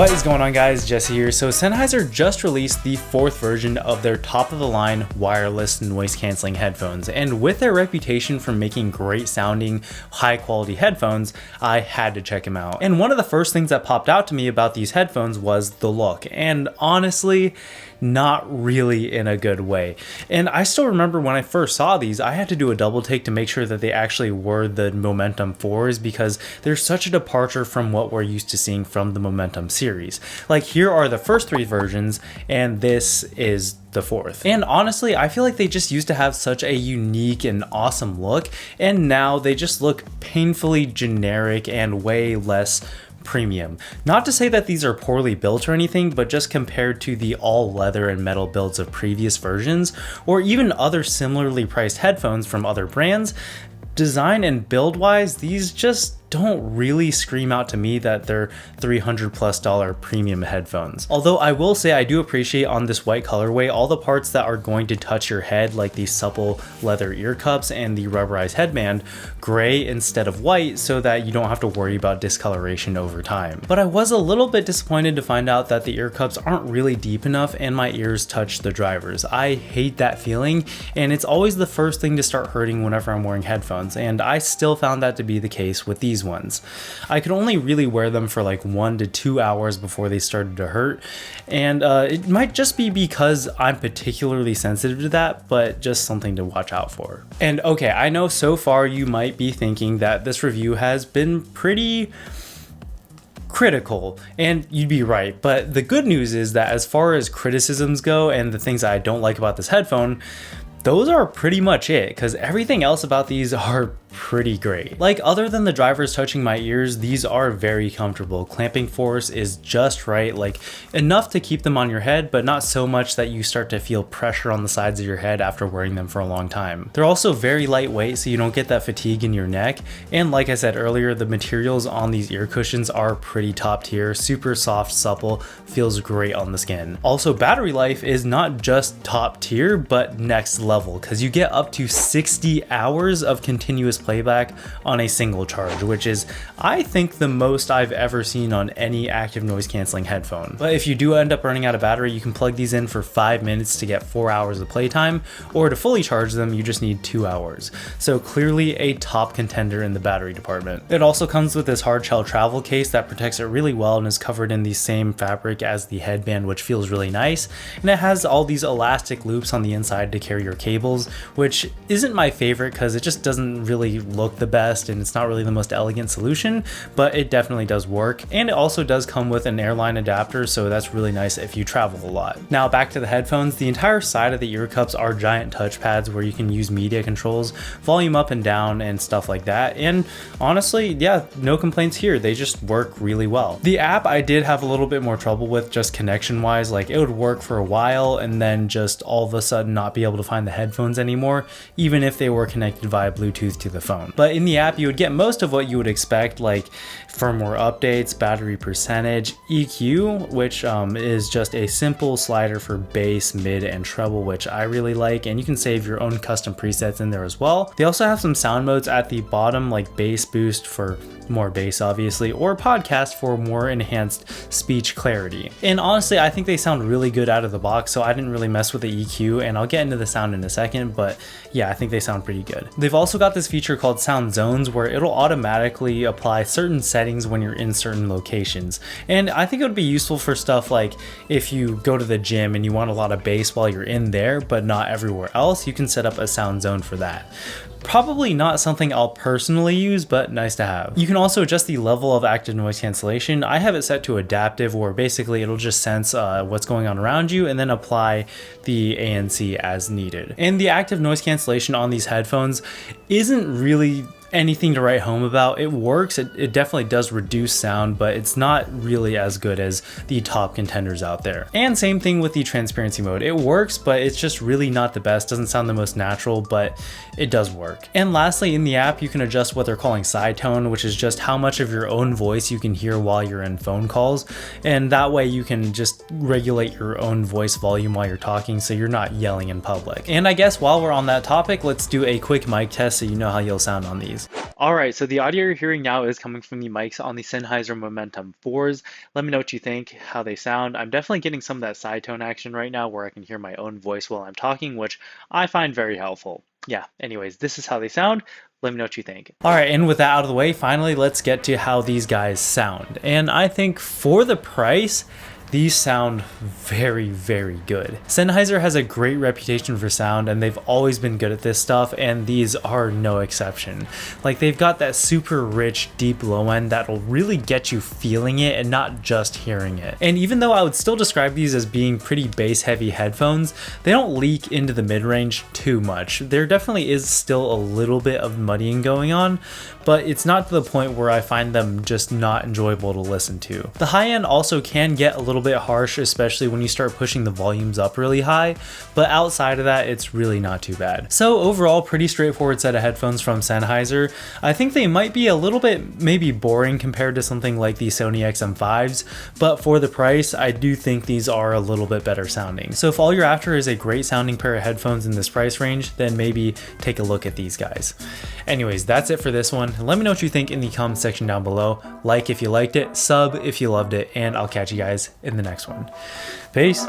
What is going on, guys? Jesse here. So Sennheiser just released the 4th version of their top-of-the-line wireless noise-canceling headphones, and with their reputation for making great sounding, high-quality headphones, I had to check them out. And one of the first things that popped out to me about these headphones was the look, and honestly, not really in a good way. And I still remember when I first saw these, I had to do a double take to make sure that they actually were the Momentum 4s, because they're such a departure from what we're used to seeing from the Momentum series. Like, here are the first 3 versions, and this is the 4th. And honestly, I feel like they just used to have such a unique and awesome look, and now they just look painfully generic and way less premium. Not to say that these are poorly built or anything, but just compared to the all leather and metal builds of previous versions, or even other similarly priced headphones from other brands, design and build wise, these just don't really scream out to me that they're $300+ premium headphones. Although I will say I do appreciate on this white colorway all the parts that are going to touch your head, like the supple leather ear cups and the rubberized headband, gray instead of white, so that you don't have to worry about discoloration over time. But I was a little bit disappointed to find out that the ear cups aren't really deep enough and my ears touch the drivers. I hate that feeling, and it's always the first thing to start hurting whenever I'm wearing headphones, and I still found that to be the case with these ones. I could only really wear them for like 1 to 2 hours before they started to hurt, and it might just be because I'm particularly sensitive to that, but just something to watch out for. And okay, I know so far you might be thinking that this review has been pretty critical, and you'd be right, but the good news is that as far as criticisms go and the things I don't like about this headphone, those are pretty much it, because everything else about these are pretty great. Like, other than the drivers touching my ears, these are very comfortable. Clamping force is just right, like enough to keep them on your head, but not so much that you start to feel pressure on the sides of your head after wearing them for a long time. They're also very lightweight, so you don't get that fatigue in your neck. And like I said earlier, the materials on these ear cushions are pretty top tier, super soft, supple, feels great on the skin. Also, battery life is not just top tier, but next level, because you get up to 60 hours of continuous playback on a single charge, which is, I think, the most I've ever seen on any active noise canceling headphone. But if you do end up running out of battery, you can plug these in for 5 minutes to get 4 hours of playtime, or to fully charge them, you just need 2 hours. So clearly a top contender in the battery department. It also comes with this hard shell travel case that protects it really well and is covered in the same fabric as the headband, which feels really nice. And it has all these elastic loops on the inside to carry your cables, which isn't my favorite because it just doesn't really look the best and it's not really the most elegant solution, but it definitely does work. And it also does come with an airline adapter, so that's really nice if you travel a lot. Now back to the headphones. The entire side of the ear cups are giant touchpads where you can use media controls, volume up and down and stuff like that, and honestly, yeah, no complaints here. They just work really well. The app I did have a little bit more trouble with, just connection wise. Like, it would work for a while and then just all of a sudden not be able to find the headphones anymore, even if they were connected via Bluetooth to the phone. But in the app, you would get most of what you would expect, like firmware updates, battery percentage, EQ, which is just a simple slider for bass, mid, and treble, which I really like, and you can save your own custom presets in there as well. They also have some sound modes at the bottom, like bass boost for more bass obviously, or podcast for more enhanced speech clarity. And honestly, I think they sound really good out of the box, so I didn't really mess with the EQ, and I'll get into the sound in a second, but yeah, I think they sound pretty good. They've also got this feature called Sound Zones, where it'll automatically apply certain settings when you're in certain locations. And I think it would be useful for stuff like if you go to the gym and you want a lot of bass while you're in there, but not everywhere else, you can set up a sound zone for that. Probably not something I'll personally use, but nice to have. You can also adjust the level of active noise cancellation. I have it set to adaptive, where basically it'll just sense what's going on around you and then apply the ANC as needed. And the active noise cancellation on these headphones isn't really anything to write home about. It works, it definitely does reduce sound, but it's not really as good as the top contenders out there. And same thing with the transparency mode. It works, but it's just really not the best. Doesn't sound the most natural, but it does work. And lastly, in the app, you can adjust what they're calling side tone, which is just how much of your own voice you can hear while you're in phone calls. And that way you can just regulate your own voice volume while you're talking, so you're not yelling in public. And I guess while we're on that topic, let's do a quick mic test so you know how you'll sound on these. settings. Alright, so the audio you're hearing now is coming from the mics on the Sennheiser Momentum 4s. Let me know what you think, how they sound. I'm definitely getting some of that side tone action right now where I can hear my own voice while I'm talking, which I find very helpful. Yeah, anyways, this is how they sound. Let me know what you think. Alright, and with that out of the way, finally let's get to how these guys sound. And I think for the price, these sound very, very good. Sennheiser has a great reputation for sound, and they've always been good at this stuff, and these are no exception. Like, they've got that super rich, deep low end that'll really get you feeling it and not just hearing it. And even though I would still describe these as being pretty bass heavy headphones, they don't leak into the mid-range too much. There definitely is still a little bit of muddying going on, but it's not to the point where I find them just not enjoyable to listen to. The high end also can get a little bit harsh, especially when you start pushing the volumes up really high, but outside of that, it's really not too bad. So overall, pretty straightforward set of headphones from Sennheiser. I think they might be a little bit maybe boring compared to something like the Sony XM5s, but for the price, I do think these are a little bit better sounding. So if all you're after is a great sounding pair of headphones in this price range, then maybe take a look at these guys. Anyways, that's it for this one. Let me know what you think in the comment section down below. Like if you liked it, sub if you loved it, and I'll catch you guys in the next one. Peace.